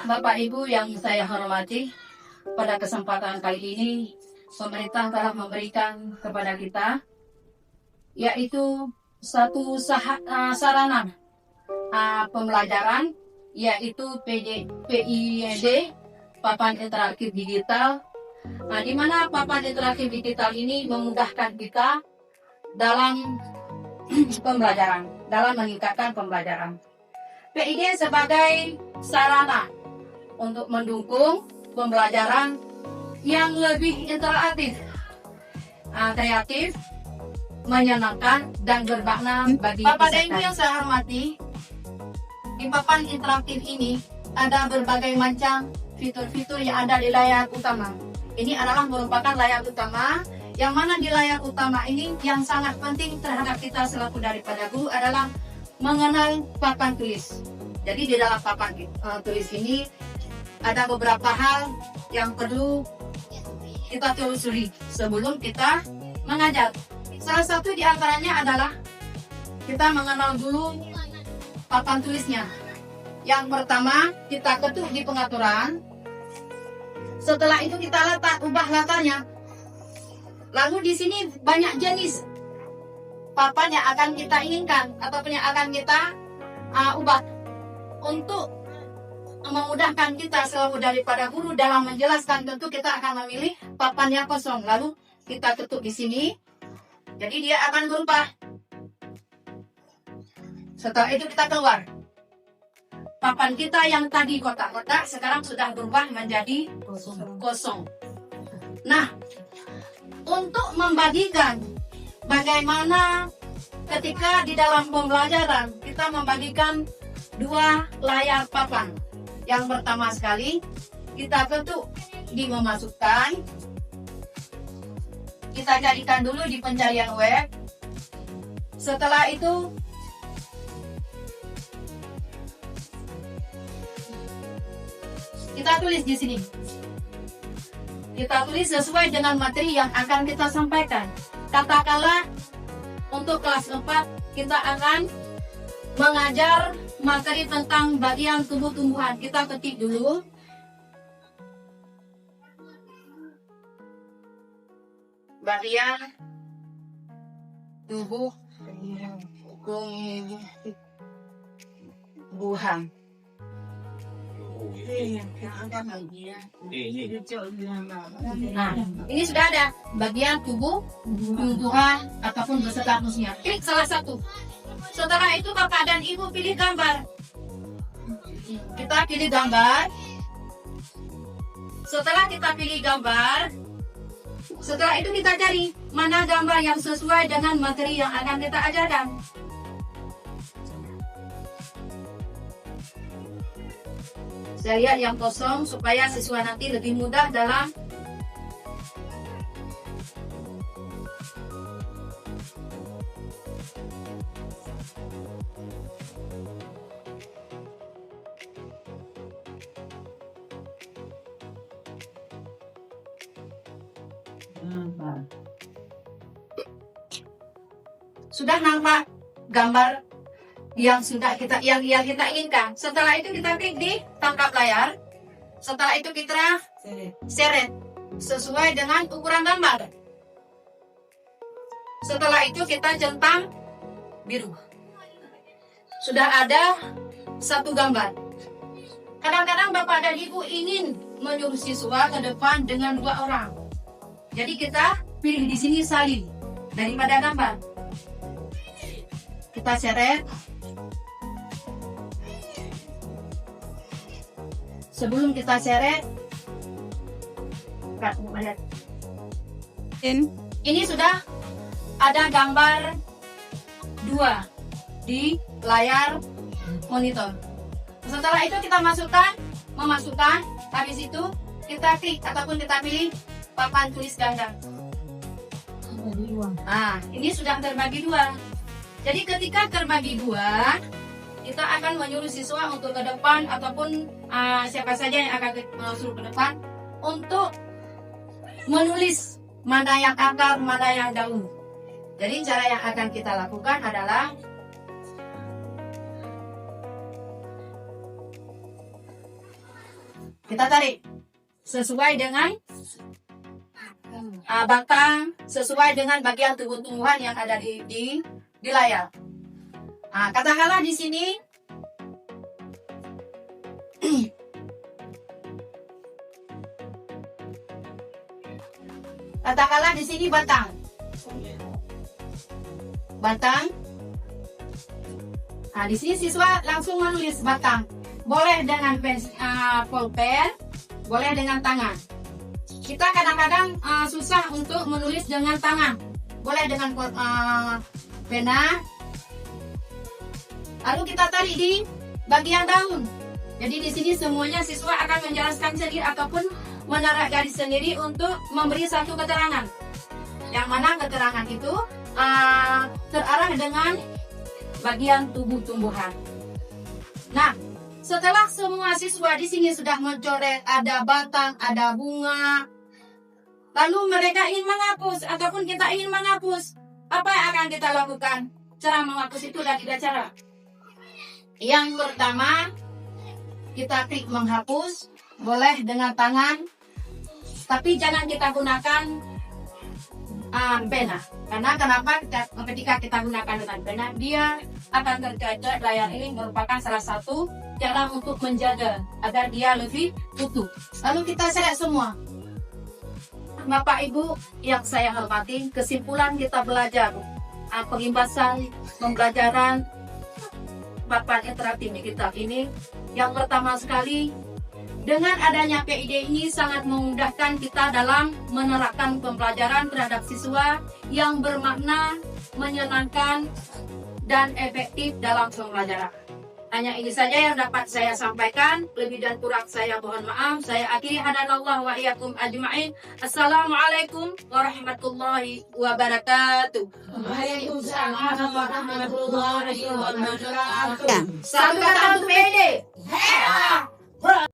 Bapak Ibu yang saya hormati, pada kesempatan kali ini pemerintah telah memberikan kepada kita yaitu satu sarana pembelajaran yaitu PID, papan interaktif digital, di mana papan interaktif digital ini memudahkan kita dalam pembelajaran, dalam meningkatkan pembelajaran. PID sebagai sarana untuk mendukung pembelajaran yang lebih interaktif, kreatif, menyenangkan, dan bermakna bagi Bapak dan peserta. Ibu yang saya hormati, di papan interaktif ini ada berbagai macam fitur-fitur yang ada di layar utama. Ini adalah merupakan layar utama, yang mana di layar utama ini yang sangat penting terhadap kita selaku daripada guru adalah mengenal papan tulis. Jadi di dalam papan tulis ini ada beberapa hal yang perlu kita telusuri sebelum kita mengajar. Salah satu di antaranya adalah kita mengenal dulu papan tulisnya. Yang pertama, kita ketuk di pengaturan. Setelah itu kita ubah latarnya. Lalu di sini banyak jenis papan yang akan kita inginkan ataupun yang akan kita ubah. Untuk memudahkan kita selalu daripada guru dalam menjelaskan, tentu kita akan memilih papan yang kosong. Lalu kita ketuk di sini. Jadi dia akan berubah. Setelah itu kita keluar. Papan kita yang tadi kotak-kotak sekarang sudah berubah menjadi kosong. Nah, untuk membagikan bagaimana ketika di dalam pembelajaran kita membagikan dua layar papan. Yang pertama sekali kita ketuk di memasukkan. Kita carikan dulu di pencarian web. Setelah itu kita tulis di sini. Kita tulis sesuai dengan materi yang akan kita sampaikan. Katakanlah untuk kelas 4 kita akan mengajar materi tentang bagian tumbuh-tumbuhan. Kita ketik dulu. Bagian tumbuh-tumbuhan. Nah, ini sudah ada bagian tumbuh-tumbuhan ataupun beserta musnya. Klik salah satu. Setelah itu Bapak dan Ibu pilih gambar. Kita pilih gambar. Setelah kita pilih gambar, setelah itu kita cari mana gambar yang sesuai dengan materi yang akan kita ajarkan. Saya lihat yang kosong supaya siswa nanti lebih mudah dalam sudah nampak gambar yang sudah kita inginkan. Setelah itu kita klik di tangkap layar. Setelah itu kita seret sesuai dengan ukuran gambar. Setelah itu kita centang biru. Sudah ada satu gambar. Kadang-kadang Bapak dan Ibu ingin menyuruh siswa ke depan dengan 2 orang. Jadi kita pilih di sini salin daripada gambar. Kita seret. Sebelum kita seret, ini sudah ada gambar 2 di layar monitor. Setelah itu kita memasukkan, habis itu kita klik ataupun kita pilih papan tulis ganda. Nah, ini sudah terbagi 2. Jadi ketika terbagi 2, kita akan menyuruh siswa untuk ke depan ataupun siapa saja yang akan suruh ke depan untuk menulis mana yang akar, mana yang daun. Jadi cara yang akan kita lakukan adalah Kita tarik sesuai dengan batang, sesuai dengan bagian tumbuh-tumbuhan yang ada di layar. Katakanlah di sini batang. Di sini siswa langsung menulis batang. Boleh dengan pulpen, boleh dengan tangan. Kita kadang-kadang susah untuk menulis dengan tangan. Boleh dengan pena. Lalu kita tarik di bagian daun. Jadi di sini semuanya siswa akan menjelaskan sendiri ataupun menarik garis sendiri untuk memberi satu keterangan. Yang mana keterangan itu terarah dengan bagian tubuh tumbuhan. Nah, setelah semua siswa di sini sudah mencoret ada batang, ada bunga, lalu mereka ingin menghapus ataupun kita ingin menghapus, apa yang akan kita lakukan? Cara menghapus itu ada 3 cara. Yang pertama, kita klik menghapus, boleh dengan tangan, tapi jangan kita gunakan pena. Karena kenapa? Ketika kita gunakan dengan pena, dia akan tercacat. Layar ini merupakan salah satu cara untuk menjaga agar dia lebih utuh. Lalu kita seret semua. Bapak Ibu yang saya hormati, kesimpulan kita belajar pengimbasan pembelajaran papan interaktif di kitab ini. Yang pertama sekali, dengan adanya PID ini sangat memudahkan kita dalam menerapkan pembelajaran terhadap siswa yang bermakna, menyenangkan, dan efektif dalam pembelajaran. Hanya ini saja yang dapat saya sampaikan. Lebih dan kurang saya mohon maaf. Saya akhiri, hadanallahu wa iyyakum ajma'in. Assalamualaikum warahmatullahi wabarakatuh. Waalaikumsalam warahmatullahi wabarakatuh. Satu kata untuk PID.